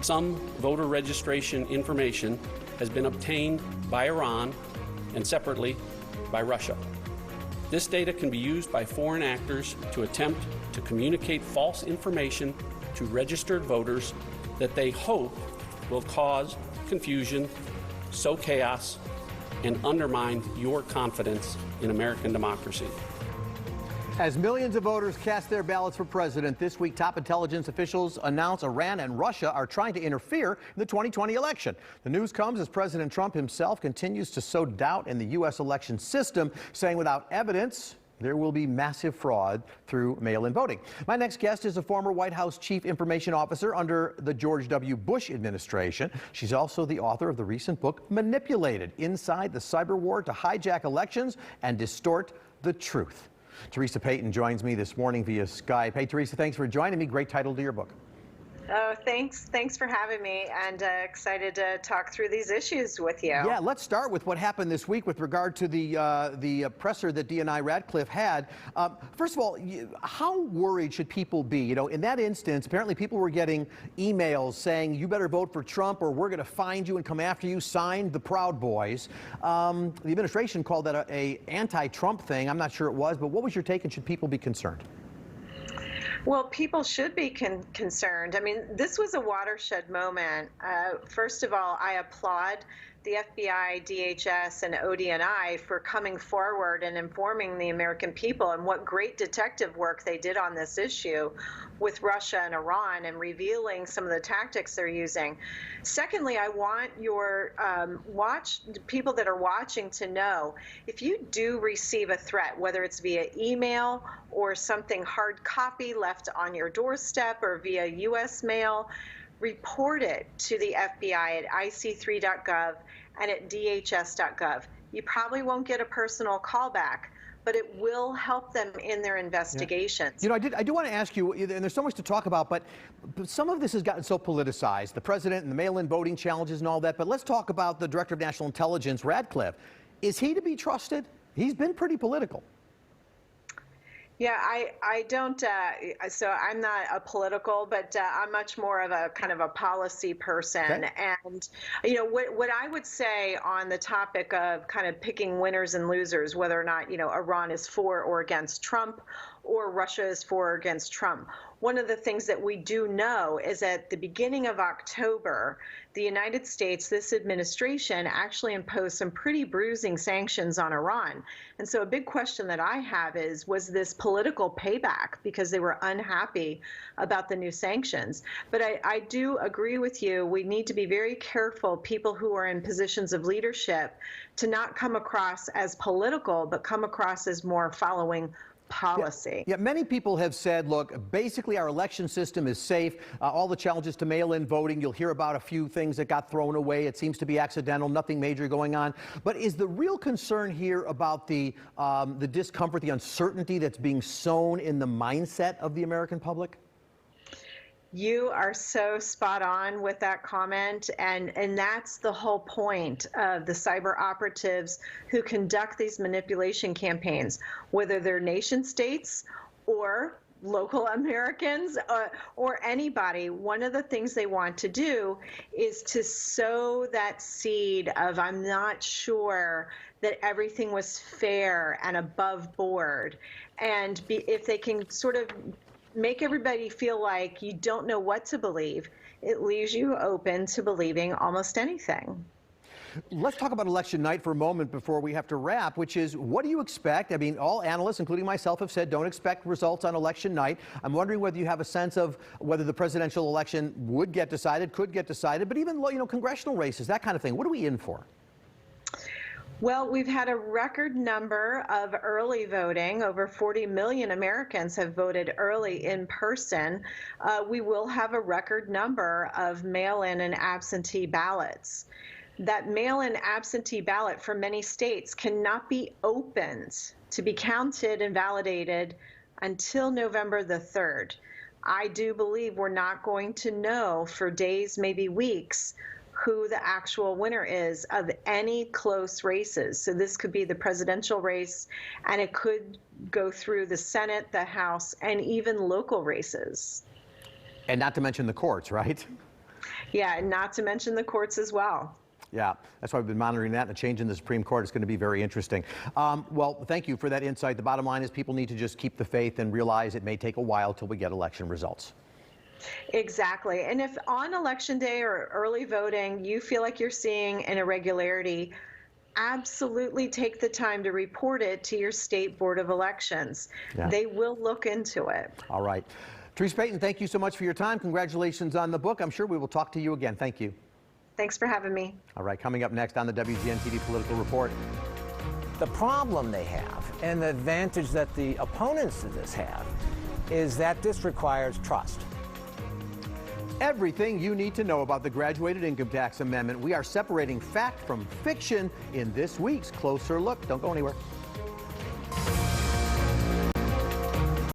some voter registration information has been obtained by Iran and separately by Russia. This data can be used by foreign actors to attempt to communicate false information to registered voters that they hope will cause confusion, sow chaos, and undermine your confidence in American democracy. As millions of voters cast their ballots for president this week, top intelligence officials announce Iran and Russia are trying to interfere in the 2020 election. The news comes as President Trump himself continues to sow doubt in the U.S. election system, saying without evidence, there will be massive fraud through mail-in voting. My next guest is a former White House chief information officer under the George W. Bush administration. She's also the author of the recent book, Manipulated: Inside the Cyber War to Hijack Elections and Distort the Truth. Teresa Payton joins me this morning via Skype. Hey, Teresa, thanks for joining me. Great title to your book. Oh, thanks for having me, and excited to talk through these issues with you. Yeah, let's start with what happened this week with regard to the presser that DNI Radcliffe had. First of all, how worried should people be? You know, in that instance, apparently people were getting emails saying you better vote for Trump or we're going to find you and come after you. Signed, the Proud Boys. The administration called that a anti-Trump thing. I'm not sure it was, but what was your take, and should people be concerned? Well, people should be concerned. I mean, this was a watershed moment. First of all, I applaud the FBI, DHS, and ODNI for coming forward and informing the American people, and what great detective work they did on this issue with Russia and Iran and revealing some of the tactics they're using. Secondly, I want your people that are watching to know, if you do receive a threat, whether it's via email or something hard copy left on your doorstep or via U.S. mail, report it to the FBI at ic3.gov and at dhs.gov. You probably won't get a personal call back, but it will help them in their investigations. Yeah. You know, I do want to ask you, and there's so much to talk about, but some of this has gotten so politicized, the president and the mail-in voting challenges and all that, but let's talk about the Director of National Intelligence, Radcliffe. Is he to be trusted? He's been pretty political. Yeah, I don't, so I'm not a political, but I'm much more of a kind of a policy person. Okay. And, you know, what I would say on the topic of kind of picking winners and losers, whether or not, you know, Iran is for or against Trump or Russia is for or against Trump. One of the things that we do know is at the beginning of October, the United States, this administration, actually imposed some pretty bruising sanctions on Iran. And so a big question that I have is, was this political payback because they were unhappy about the new sanctions? But I do agree with you. We need to be very careful, people who are in positions of leadership, to not come across as political, but come across as more following policy. Yeah, many people have said, look, basically our election system is safe. All the challenges to mail-in voting, you'll hear about a few things that got thrown away. It seems to be accidental, nothing major going on. But is the real concern here about the discomfort, the uncertainty that's being sown in the mindset of the American public? You are so spot on with that comment, and that's the whole point of the cyber operatives who conduct these manipulation campaigns, whether they're nation states or local Americans or anybody. One of the things they want to do is to sow that seed of, I'm not sure that everything was fair and above board, and if they can sort of make everybody feel like you don't know what to believe, it leaves you open to believing almost anything. Let's talk about election night for a moment before we have to wrap, which is, what do you expect? I mean, all analysts, including myself, have said don't expect results on election night. I'm wondering whether you have a sense of whether the presidential election would get decided, could get decided, but even, you know, congressional races, that kind of thing. What are we in for? Well, we've had a record number of early voting. Over 40 million Americans have voted early in person. We will have a record number of mail-in and absentee ballots. That mail-in absentee ballot for many states cannot be opened to be counted and validated until November the 3rd. I do believe we're not going to know for days, maybe weeks, who the actual winner is of any close races. So this could be the presidential race, and it could go through the Senate, the House, and even local races. And not to mention the courts, right? Yeah, and not to mention the courts as well. Yeah, that's why we've been monitoring that. And the change in the Supreme Court is going to be very interesting. Well, thank you for that insight. The bottom line is people need to just keep the faith and realize it may take a while till we get election results. Exactly. And if on election day or early voting you feel like you're seeing an irregularity, absolutely take the time to report it to your state board of elections. Yeah. They will look into it. All right. Therese Payton, thank you so much for your time. Congratulations on the book. I'm sure we will talk to you again. Thank you. Thanks for having me. All right, coming up next on the WGN-TV Political Report. The problem they have, and the advantage that the opponents of this have, is that this requires trust. Everything you need to know about the Graduated Income Tax Amendment. We are separating fact from fiction in this week's Closer Look. Don't go anywhere.